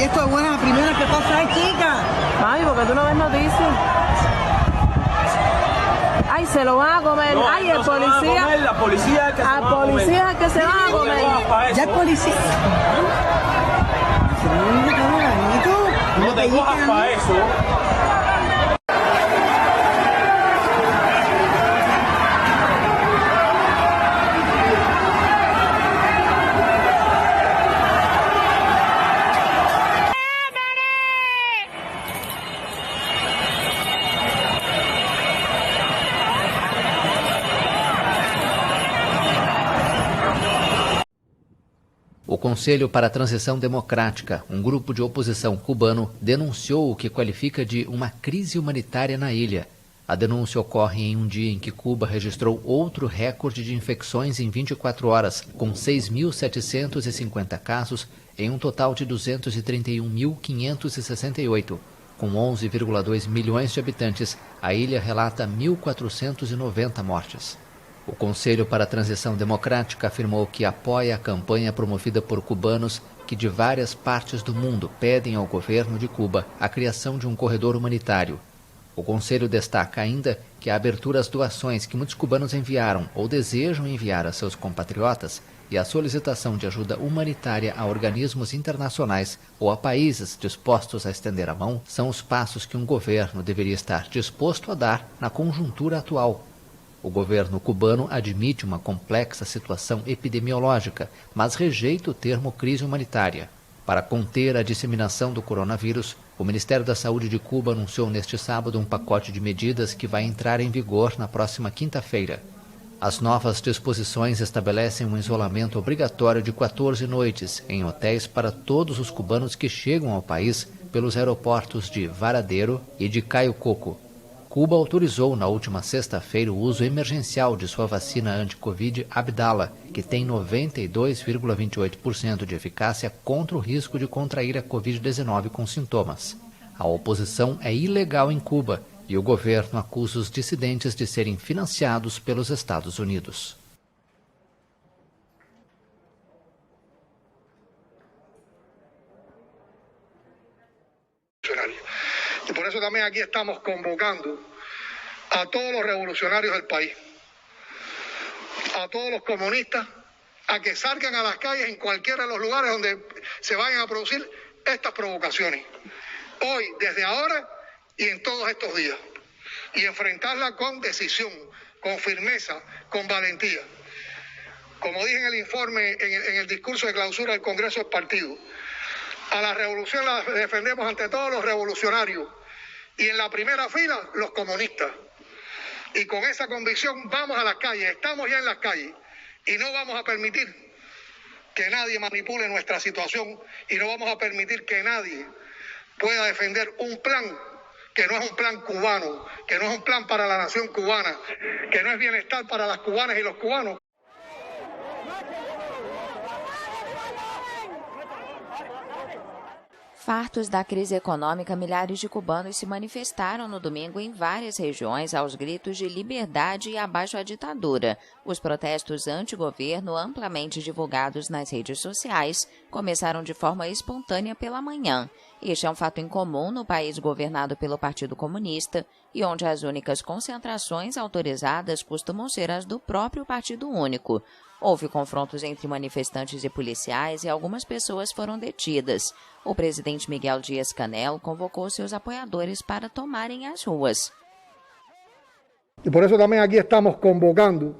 Esto es buena, la primera que pasa es chica. Ay, porque tú no ves noticias. Ay, se lo van a comer. No, ay, no el policía. Comer, la policía es que se Al va a comer. policía es que se van a comer. Ya el policía. No te cojas para eso. O Conselho para a Transição Democrática, um grupo de oposição cubano, denunciou o que qualifica de uma crise humanitária na ilha. A denúncia ocorre em um dia em que Cuba registrou outro recorde de infecções em 24 horas, com 6.750 casos em um total de 231.568. Com 11,2 milhões de habitantes, a ilha relata 1.490 mortes. O Conselho para a Transição Democrática afirmou que apoia a campanha promovida por cubanos que de várias partes do mundo pedem ao governo de Cuba a criação de um corredor humanitário. O Conselho destaca ainda que a abertura às doações que muitos cubanos enviaram ou desejam enviar a seus compatriotas e a solicitação de ajuda humanitária a organismos internacionais ou a países dispostos a estender a mão são os passos que um governo deveria estar disposto a dar na conjuntura atual. O governo cubano admite uma complexa situação epidemiológica, mas rejeita o termo crise humanitária. Para conter a disseminação do coronavírus, o Ministério da Saúde de Cuba anunciou neste sábado um pacote de medidas que vai entrar em vigor na próxima quinta-feira. As novas disposições estabelecem um isolamento obrigatório de 14 noites em hotéis para todos os cubanos que chegam ao país pelos aeroportos de Varadero e de Cayo Coco. Cuba autorizou na última sexta-feira o uso emergencial de sua vacina anti-Covid Abdala, que tem 92,28% de eficácia contra o risco de contrair a Covid-19 com sintomas. A oposição é ilegal em Cuba e o governo acusa os dissidentes de serem financiados pelos Estados Unidos. Y por eso también aquí estamos convocando a todos los revolucionarios del país, a todos los comunistas, a que salgan a las calles en cualquiera de los lugares donde se vayan a producir estas provocaciones. Hoy, desde ahora y en todos estos días. Y enfrentarla con decisión, con firmeza, con valentía. Como dije en el informe, en el discurso de clausura del Congreso del Partido, a la revolución la defendemos ante todos los revolucionarios y en la primera fila los comunistas. Y con esa convicción vamos a las calles, estamos ya en las calles y no vamos a permitir que nadie manipule nuestra situación y no vamos a permitir que nadie pueda defender un plan que no es un plan cubano, que no es un plan para la nación cubana, que no es bienestar para las cubanas y los cubanos. Fartos da crise econômica, milhares de cubanos se manifestaram no domingo em várias regiões aos gritos de liberdade e abaixo a ditadura. Os protestos anti-governo, amplamente divulgados nas redes sociais, começaram de forma espontânea pela manhã. Este é um fato incomum no país governado pelo Partido Comunista e onde as únicas concentrações autorizadas costumam ser as do próprio Partido Único. Houve confrontos entre manifestantes e policiais e algumas pessoas foram detidas. O presidente Miguel Díaz-Canel convocou seus apoiadores para tomarem as ruas. E por isso também aqui estamos convocando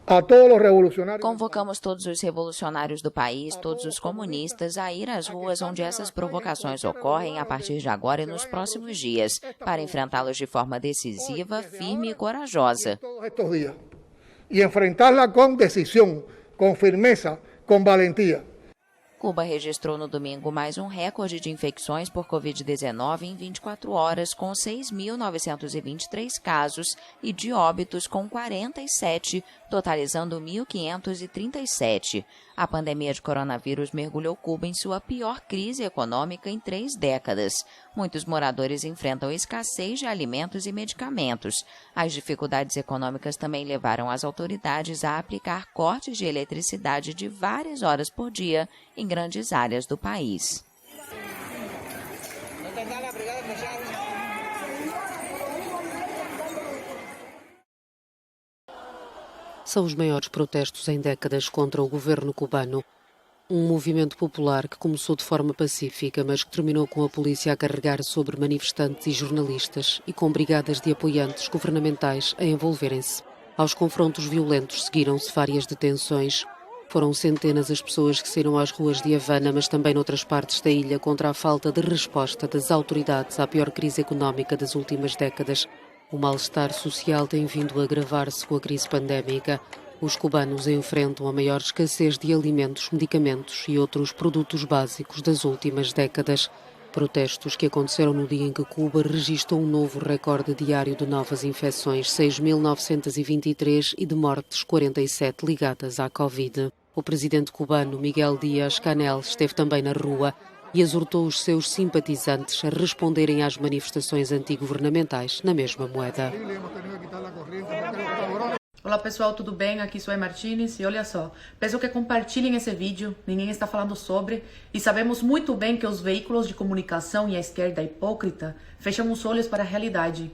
a todos os revolucionários. Convocamos todos os revolucionários do país, todos os comunistas, a ir às ruas onde essas provocações ocorrem a partir de agora e nos próximos dias, para enfrentá-los de forma decisiva, firme e corajosa. E enfrentá-la com decisão, com firmeza, com valentia. Cuba registrou no domingo mais um recorde de infecções por Covid-19 em 24 horas, com 6.923 casos, e de óbitos com 47, totalizando 1.537. A pandemia de coronavírus mergulhou Cuba em sua pior crise econômica em 3 décadas. Muitos moradores enfrentam escassez de alimentos e medicamentos. As dificuldades econômicas também levaram as autoridades a aplicar cortes de eletricidade de várias horas por dia em grandes áreas do país. São os maiores protestos em décadas contra o governo cubano. Um movimento popular que começou de forma pacífica, mas que terminou com a polícia a carregar sobre manifestantes e jornalistas e com brigadas de apoiantes governamentais a envolverem-se. Aos confrontos violentos seguiram-se várias detenções. Foram centenas as pessoas que saíram às ruas de Havana, mas também noutras partes da ilha, contra a falta de resposta das autoridades à pior crise económica das últimas décadas. O mal-estar social tem vindo a agravar-se com a crise pandémica. Os cubanos enfrentam a maior escassez de alimentos, medicamentos e outros produtos básicos das últimas décadas. Protestos que aconteceram no dia em que Cuba registrou um novo recorde diário de novas infecções, 6.923, e de mortes, 47 ligadas à Covid. O presidente cubano Miguel Díaz-Canel esteve também na rua e exortou os seus simpatizantes a responderem às manifestações antigovernamentais na mesma moeda. Olá pessoal, tudo bem? Aqui sou a Martínez e olha só, peço que compartilhem esse vídeo, ninguém está falando sobre, e sabemos muito bem que os veículos de comunicação e a esquerda hipócrita fecham os olhos para a realidade.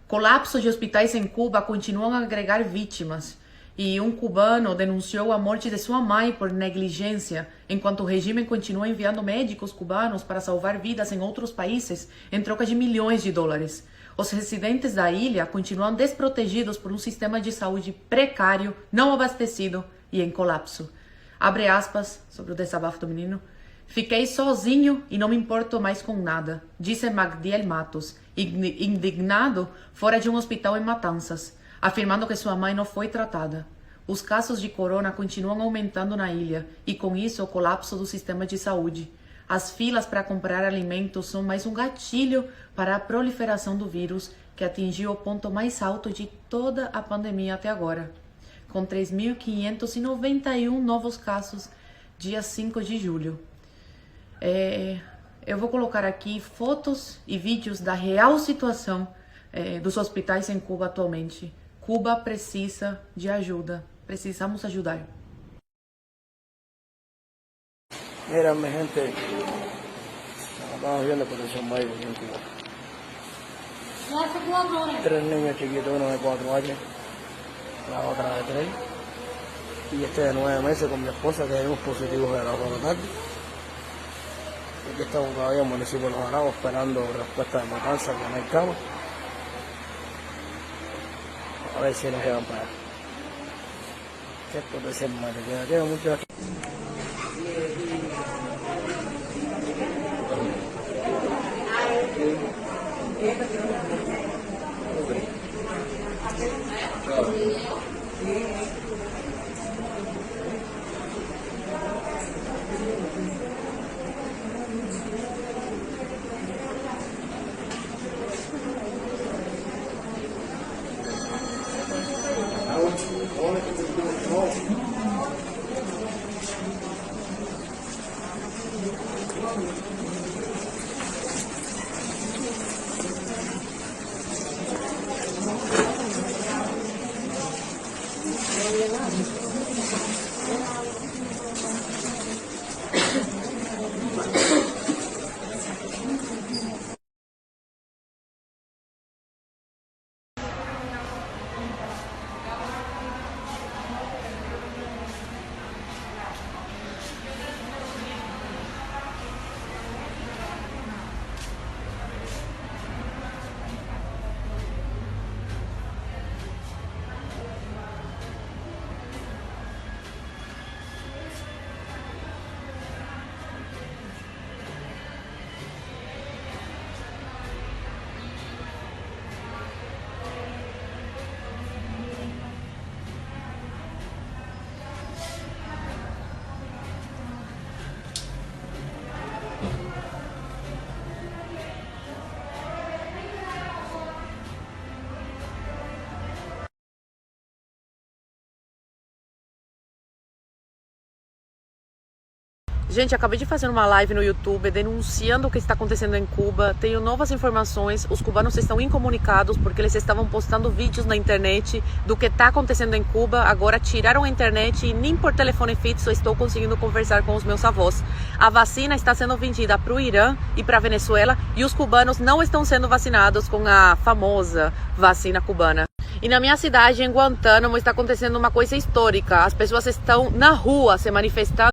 Colapsos de hospitais em Cuba continuam a agregar vítimas, e um cubano denunciou a morte de sua mãe por negligência, enquanto o regime continua enviando médicos cubanos para salvar vidas em outros países em troca de milhões de dólares. Os residentes da ilha continuam desprotegidos por um sistema de saúde precário, não abastecido e em colapso. Abre aspas sobre o desabafo do menino. Fiquei sozinho e não me importo mais com nada, disse Magdiel Matos, indignado fora de um hospital em Matanzas, afirmando que sua mãe não foi tratada. Os casos de corona continuam aumentando na ilha e, com isso, o colapso do sistema de saúde. As filas para comprar alimentos são mais um gatilho para a proliferação do vírus, que atingiu o ponto mais alto de toda a pandemia até agora, com 3.591 novos casos, dia 5 de julho. Eu vou colocar aqui fotos e vídeos da real situação dos hospitais em Cuba atualmente. Cuba precisa de ajuda, precisamos ajudar. Mira, mi gente, estamos viendo protección médica en Cuba. 3 niños chiquitos, uno de 4 años, la otra de 3, y este de 9 meses con mi esposa, que tenemos positivos de la tarde. Y aquí estamos todavía en el municipio de Los Araos esperando respuesta de Matanzas, que no hay cama. A ver si nos llevan para allá. ¿Qué protección médica? Queda mucho aquí. Gente, acabei de fazer uma live no YouTube denunciando o que está acontecendo em Cuba. Tenho novas informações. Os cubanos estão incomunicados porque eles estavam postando vídeos na internet do que está acontecendo em Cuba. Agora tiraram a internet e nem por telefone fixo estou conseguindo conversar com os meus avós. A vacina está sendo vendida para o Irã e para a Venezuela e os cubanos não estão sendo vacinados com a famosa vacina cubana. E na minha cidade, em Guantánamo, está acontecendo uma coisa histórica. As pessoas estão na rua se manifestando.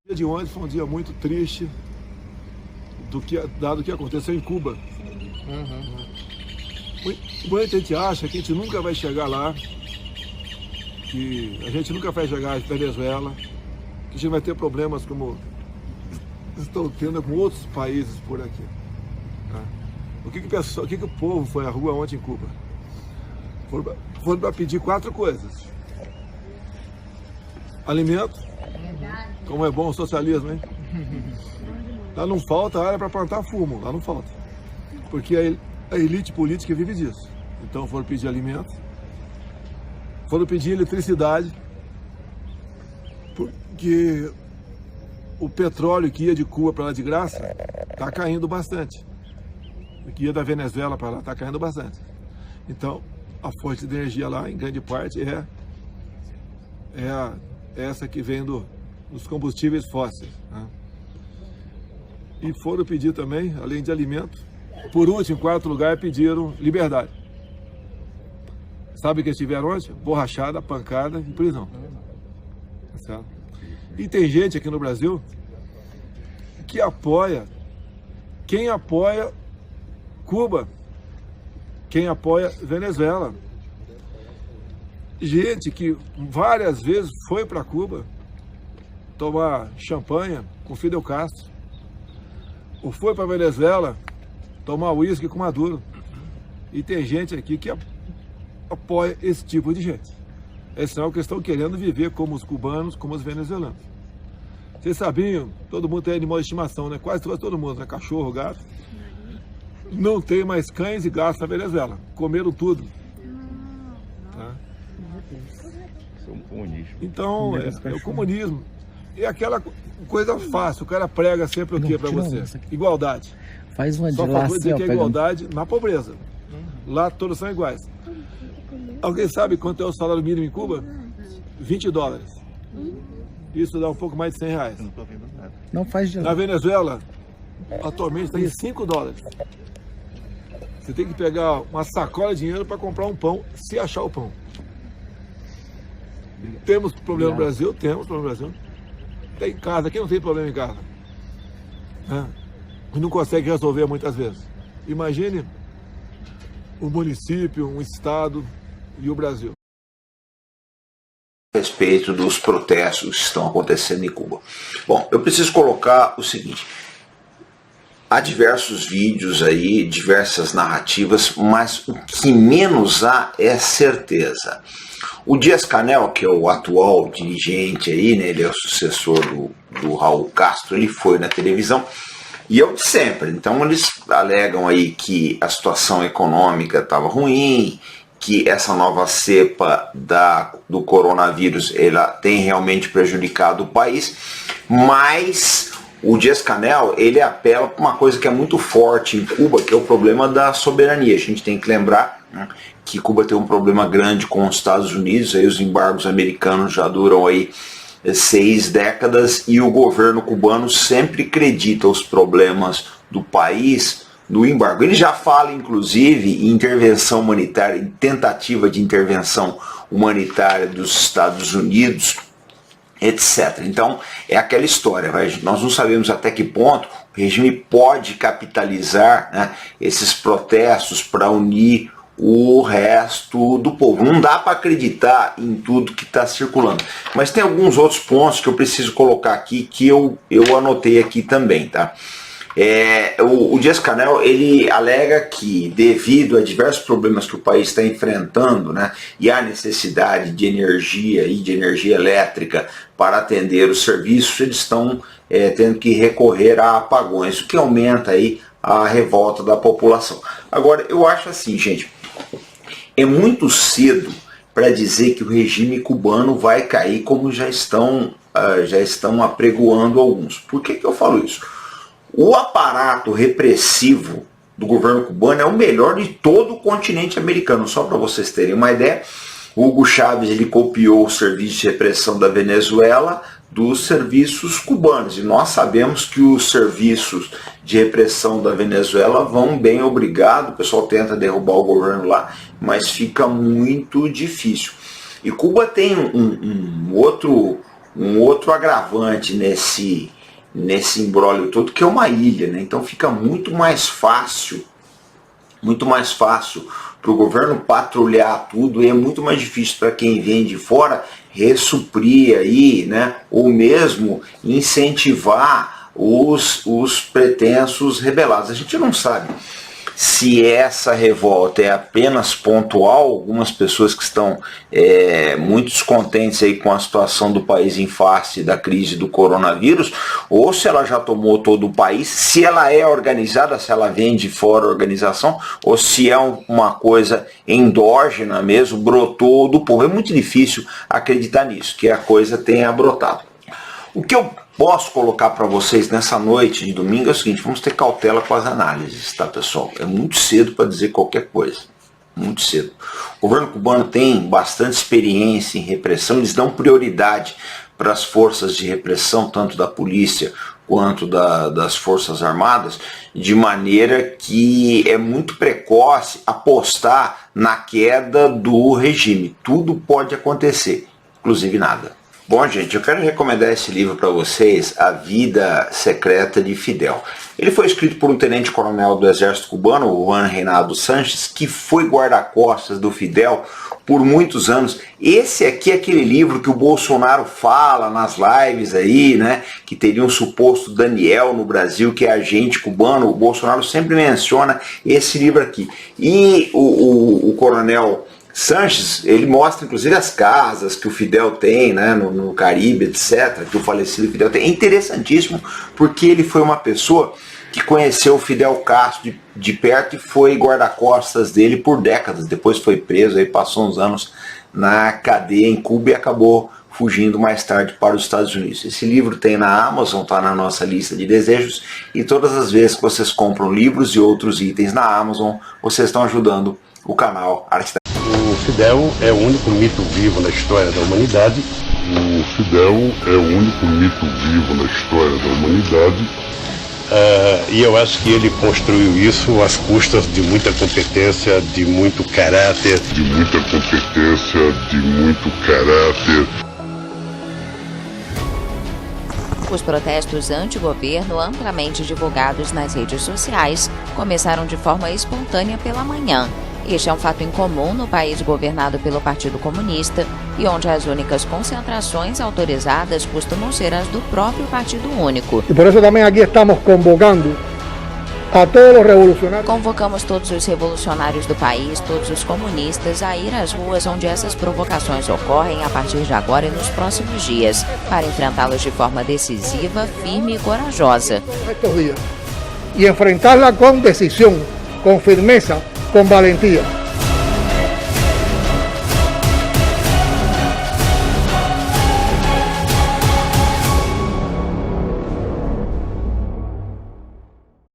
O dia de ontem foi um dia muito triste, dado o que aconteceu em Cuba. Muita gente acha que a gente nunca vai chegar lá, que a gente nunca vai chegar à Venezuela, que a gente vai ter problemas como estão tendo com outros países por aqui. Tá? O que o povo foi à rua ontem em Cuba? Foram para pedir 4 coisas. Alimento, como é bom o socialismo, hein? Lá não falta área para plantar fumo, lá não falta. Porque a elite política vive disso. Então foram pedir alimento, foram pedir eletricidade, porque o petróleo que ia de Cuba para lá de graça está caindo bastante. O que ia da Venezuela para lá está caindo bastante. Então a fonte de energia lá, em grande parte, é essa que vem dos combustíveis fósseis. Né? E foram pedir também, além de alimento, por último, em 4º lugar, pediram liberdade. Sabe o que eles tiveram ontem? Borrachada, pancada e prisão. Certo? E tem gente aqui no Brasil que apoia, quem apoia Cuba, quem apoia Venezuela. Gente que várias vezes foi para Cuba tomar champanhe com Fidel Castro, ou foi para Venezuela tomar uísque com Maduro. E tem gente aqui que apoia esse tipo de gente. É sinal que eles estão querendo viver como os cubanos, como os venezuelanos. Vocês sabiam, todo mundo tem animal de estimação, né? Quase todo mundo, né? Cachorro, gato. Não tem mais cães e gatos na Venezuela. Comeram tudo. Tá? Então, é o comunismo. É aquela coisa fácil. O cara prega sempre o que para você? Igualdade. Faz uma Só faltou dizer que é igualdade na pobreza. Lá todos são iguais. Alguém sabe quanto é o salário mínimo em Cuba? $20. Isso dá um pouco mais de R$100. Não faz de Na Venezuela, atualmente está em $5. Você tem que pegar uma sacola de dinheiro para comprar um pão, se achar o pão. Temos problema no Brasil? Temos problema no Brasil. Tem casa, quem não tem problema em casa? E não consegue resolver muitas vezes. Imagine o município, um estado e o Brasil. A respeito dos protestos que estão acontecendo em Cuba. Bom, eu preciso colocar o seguinte. há diversos vídeos aí, diversas narrativas, mas o que menos há é certeza. O Dias-Canel, que é o atual dirigente aí, né, ele é o sucessor do Raul Castro, ele foi na televisão e é o de sempre. Então eles alegam aí que a situação econômica estava ruim, que essa nova cepa do coronavírus ela tem realmente prejudicado o país, mas o Dias-Canel ele apela para uma coisa que é muito forte em Cuba, que é o problema da soberania. A gente tem que lembrar, né, que Cuba tem um problema grande com os Estados Unidos, aí os embargos americanos já duram aí 6 décadas e o governo cubano sempre acredita os problemas do país no embargo. Ele já fala, inclusive, em intervenção humanitária, em tentativa de intervenção humanitária dos Estados Unidos, etc. Então, é aquela história, nós não sabemos até que ponto o regime pode capitalizar, né, esses protestos para unir o resto do povo. Não dá para acreditar em tudo que está circulando. Mas tem alguns outros pontos que eu preciso colocar aqui, que eu anotei aqui também, tá? O Dias-Canel ele alega que, devido a diversos problemas que o país está enfrentando, né, e a necessidade de energia e de energia elétrica para atender os serviços, eles estão tendo que recorrer a apagões, o que aumenta aí a revolta da população. Agora, eu acho assim, gente, é muito cedo para dizer que o regime cubano vai cair, como já estão apregoando alguns. Por que eu falo isso? O aparato repressivo do governo cubano é o melhor de todo o continente americano. Só para vocês terem uma ideia, Hugo Chávez ele copiou o serviço de repressão da Venezuela dos serviços cubanos. E nós sabemos que os serviços de repressão da Venezuela vão bem, obrigado. O pessoal tenta derrubar o governo lá, mas fica muito difícil. E Cuba tem um outro agravante nesse imbróglio todo, que é uma ilha, né? Então fica muito mais fácil para o governo patrulhar tudo, e é muito mais difícil para quem vem de fora ressuprir aí, né? Ou mesmo incentivar os pretensos rebelados. A gente não sabe se essa revolta é apenas pontual, algumas pessoas que estão muito descontentes aí com a situação do país em face da crise do coronavírus, ou se ela já tomou todo o país, se ela é organizada, se ela vem de fora da organização, ou se é uma coisa endógena mesmo, brotou do povo. É muito difícil acreditar nisso, que a coisa tenha brotado. O que eu posso colocar para vocês nessa noite de domingo é o seguinte: vamos ter cautela com as análises, tá, pessoal? É muito cedo para dizer qualquer coisa, muito cedo. O governo cubano tem bastante experiência em repressão, eles dão prioridade para as forças de repressão, tanto da polícia quanto das forças armadas, de maneira que é muito precoce apostar na queda do regime. Tudo pode acontecer, inclusive nada. Bom, gente, eu quero recomendar esse livro para vocês, A Vida Secreta de Fidel. Ele foi escrito por um tenente-coronel do exército cubano, Juan Reinaldo Sánchez, que foi guarda-costas do Fidel por muitos anos. Esse aqui é aquele livro que o Bolsonaro fala nas lives aí, né, que teria um suposto Daniel no Brasil, que é agente cubano. O Bolsonaro sempre menciona esse livro aqui. E o coronel Sánchez, ele mostra inclusive as casas que o Fidel tem, né, no Caribe, etc., que o falecido Fidel tem. É interessantíssimo, porque ele foi uma pessoa que conheceu o Fidel Castro de perto e foi guarda-costas dele por décadas. Depois foi preso, aí passou uns anos na cadeia em Cuba e acabou fugindo mais tarde para os Estados Unidos. Esse livro tem na Amazon, está na nossa lista de desejos, e todas as vezes que vocês compram livros e outros itens na Amazon, vocês estão ajudando o canal Arte da... O Fidel é o único mito vivo na história da humanidade. O Fidel é o único mito vivo na história da humanidade. E eu acho que ele construiu isso às custas de muita competência, de muito caráter. De muita competência, de muito caráter. Os protestos anti-governo, amplamente divulgados nas redes sociais, começaram de forma espontânea pela manhã. Este é um fato incomum no país governado pelo Partido Comunista e onde as únicas concentrações autorizadas costumam ser as do próprio Partido Único. E por isso também aqui estamos convocando a todos los revolucionarios. Convocamos todos os revolucionários do país, todos os comunistas, a ir às ruas onde essas provocações ocorrem a partir de agora e nos próximos dias, para enfrentá-los de forma decisiva, firme e corajosa. Estos días. Y enfrentarla con decisión, con firmeza, con valentía.